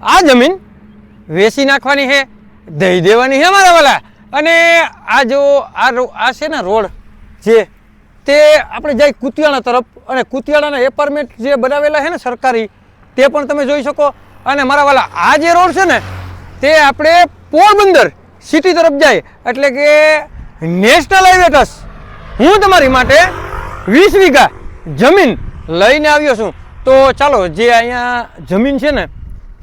આ જમીન વેચી નાખવાની છે, દઈ દેવાની છે મારા વાલા। અને આ જો આ છે ને રોડ જે તે આપણે જાય કુતિયાણા તરફ, અને કુતિયાણાના એપાર્ટમેન્ટ જે બનાવેલા છે ને સરકારી, તે પણ તમે જોઈ શકો। અને મારા વાલા આ જે રોડ છે ને તે આપણે પોરબંદર સિટી તરફ જાય, એટલે કે નેશનલ હાઈવે ટચ હું તમારી માટે 20 વીઘા જમીન લઈને આવ્યો છું। તો ચાલો જે અહીંયા જમીન છે ને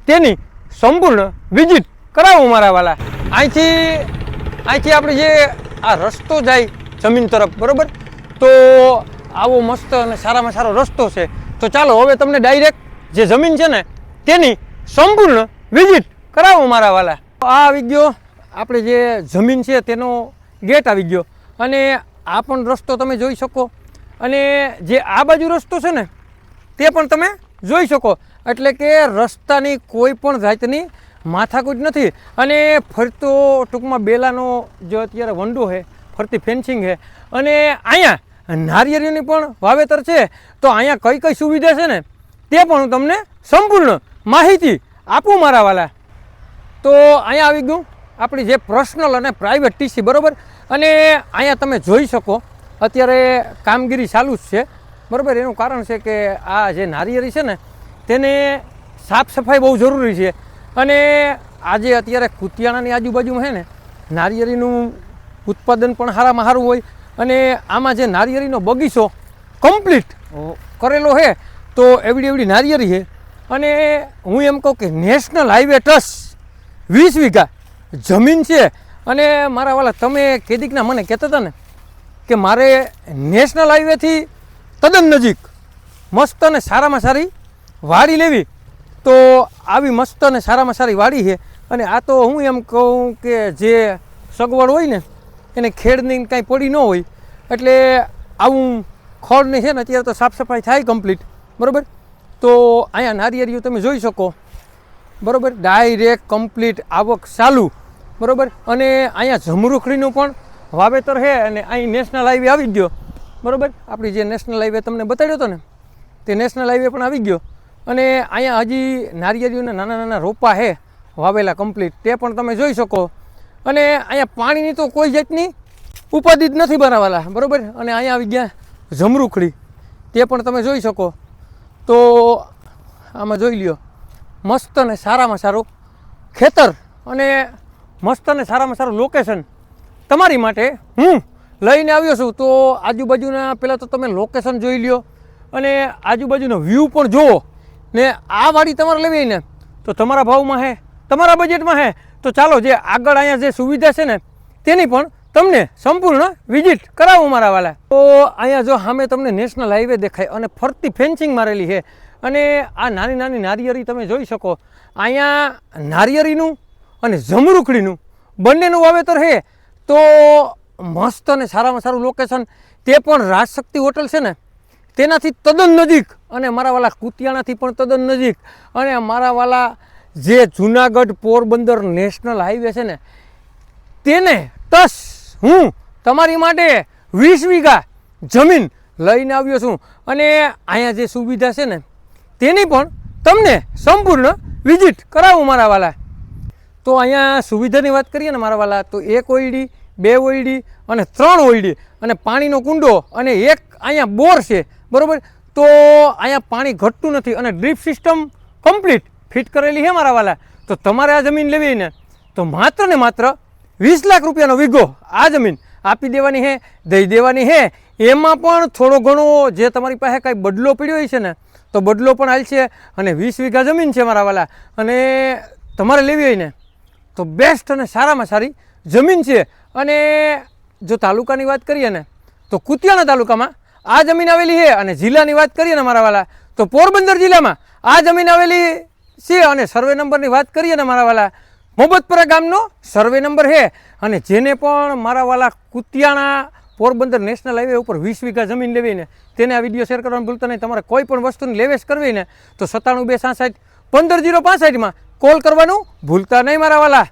તેની સંપૂર્ણ વિઝિટ કરાવું મારા વાલા। અહીંથી આપણે જે આ રસ્તો જાય જમીન તરફ, બરાબર, તો આવો મસ્ત અને સારામાં સારો રસ્તો છે। તો ચાલો હવે તમને ડાયરેક્ટ જે જમીન છે ને તેની સંપૂર્ણ વિઝિટ કરાવું મારા વાલા। આ આવી ગયો આપણે જે જમીન છે તેનો ગેટ આવી ગયો, અને આ પણ રસ્તો તમે જોઈ શકો, અને જે આ બાજુ રસ્તો છે ને તે પણ તમે જોઈ શકો। એટલે કે રસ્તાની કોઈ પણ જાતની માથાકૂટ નથી, અને ફરતો ટૂંકમાં બેલાનો જો અત્યારે વંડો છે, ફરતી ફેન્સિંગ છે, અને અહીંયા નારિયેળીની પણ વાવેતર છે। તો અહીંયા કઈ કઈ સુવિધા છે ને તે પણ હું તમને સંપૂર્ણ માહિતી આપું મારા વાલા। તો અહીંયા આવી ગયું આપણી જે પર્સનલ અને પ્રાઇવેટ ટીસી, બરાબર, અને અહીંયા તમે જોઈ શકો અત્યારે કામગીરી ચાલુ જ છે, બરાબર। એનું કારણ છે કે આ જે નારિયેળી છે ને તેને સાફ સફાઈ બહુ જરૂરી છે, અને આજે અત્યારે કુતિયાણાની આજુબાજુમાં છે ને નારિયેળીનું ઉત્પાદન પણ સારામાં સારું હોય, અને આમાં જે નારિયેળીનો બગીચો કમ્પ્લીટ કરેલો છે, તો એવડી નારિયેળી છે। અને હું એમ કહું કે નેશનલ હાઈવે ટચ 20 વીઘા જમીન છે। અને મારા વાલા તમે કેદીકના મને કહેતા હતા ને કે મારે નેશનલ હાઈવેથી તદ્દન નજીક મસ્ત અને સારામાં સારી વાડી લેવી, તો આવી મસ્ત અને સારામાં સારી વાડી છે। અને આ તો હું એમ કહું કે જે સગવડ હોય ને એને ખેડની કાંઈ પડી ન હોય, એટલે આવું ખોળની છે ને અત્યારે તો સાફ સફાઈ થાય કમ્પ્લીટ, બરાબર। તો અહીંયા નારિયેળીઓ તમે જોઈ શકો, બરાબર, ડાયરેક્ટ કમ્પ્લીટ આવક ચાલુ, બરાબર। અને અહીંયા જમરૂખડીનું પણ વાવેતર છે, અને અહીં નેશનલ હાઈવે આવી ગયો, બરાબર। આપણી જે નેશનલ હાઈવે તમને બતાડ્યો હતો ને તે નેશનલ હાઈવે પણ આવી ગયો, અને અહીંયા હજી નારિયેળીઓના નાના નાના રોપા છે વાવેલા કમ્પ્લીટ, તે પણ તમે જોઈ શકો। અને અહીંયા પાણીની તો કોઈ જાતની ઉપાધિ જ નથી બનાવવાલા, બરાબર। અને અહીંયા આવી ગયા જમરૂખડી, તે પણ તમે જોઈ શકો। તો આમાં જોઈ લ્યો મસ્ત અને સારામાં સારું ખેતર, અને મસ્ત અને સારામાં સારું લોકેશન તમારી માટે હું લઈને આવ્યો છું। તો આજુબાજુના પહેલાં તો તમે લોકેશન જોઈ લ્યો, અને આજુબાજુનો વ્યૂ પણ જુઓ, ને આ વાડી તમારે લેવી ને તો તમારા ભાવમાં છે, તમારા બજેટમાં છે। તો ચાલો જે આગળ અહીંયા જે સુવિધા છે ને તેની પણ તમને સંપૂર્ણ વિઝિટ કરાવું મારા વાલા। તો અહીંયા જો સામે તમને નેશનલ હાઈવે દેખાય, અને ફરતી ફેન્સિંગ મારેલી છે, અને આ નાની નાની નારિયેળી તમે જોઈ શકો। અહીંયા નારિયેળીનું અને જમરૂખડીનું બંનેનું વાવેતર છે, તો મસ્ત અને સારામાં સારું લોકેશન, તે પણ રાજશક્તિ હોટલ છે ને તેનાથી તદ્દન નજીક, અને મારા વાલા કુતિયાણાથી પણ તદ્દન નજીક, અને મારા વાલા જે જુનાગઢ પોરબંદર નેશનલ હાઈવે છે ને તેને ટચ હું તમારી માટે 20 વીઘા જમીન લઈને આવ્યો છું, અને અહીંયા જે સુવિધા છે ને તેની પણ તમને સંપૂર્ણ વિઝિટ કરાવું મારા વાલા। તો અહીંયા સુવિધાની વાત કરીએ ને મારા વાલા, તો 1 ઓયડી 2 ઓયડી અને 3 ઓયડી, અને પાણીનો કુંડો, અને એક અહીંયા બોર છે, બરાબર। તો અહીંયા પાણી ઘટતું નથી, અને ડ્રીપ સિસ્ટમ કમ્પ્લીટ ફિટ કરેલી છે મારા વાલા। તો તમારે આ જમીન લેવી ને તો માત્ર ને માત્ર 20 લાખ રૂપિયાનો વીઘો આ જમીન આપી દેવાની છે, દઈ દેવાની છે। એમાં પણ થોડો ઘણો જે તમારી પાસે કાંઈ બદલો પડ્યો હોય છે ને તો બદલો પણ હાલશે, અને 20 વીઘા જમીન છે મારા વાલા, અને તમારે લેવી હોય ને તો બેસ્ટ અને સારામાં સારી જમીન છે। અને જો તાલુકાની વાત કરીએ ને તો કુતિયાણા તાલુકામાં આ જમીન આવેલી છે, અને જિલ્લાની વાત કરીએ ને મારા વાલા તો પોરબંદર જિલ્લામાં આ જમીન આવેલી છે, અને સર્વે નંબરની વાત કરીએ ને મારા વાલા મોહબ્બતપરા ગામનો સર્વે નંબર છે। અને જેને પણ મારા વાલા કુતિયાણા પોરબંદર નેશનલ હાઈવે ઉપર 20 વીઘા જમીન લેવી ને તેને આ વિડીયો શેર કરવાનું ભૂલતા નહીં। તમારે કોઈ પણ વસ્તુની લેવેશ કરવી ને તો 97 266 15065માં કોલ કરવાનું ભૂલતા નહીં મારા વાલા।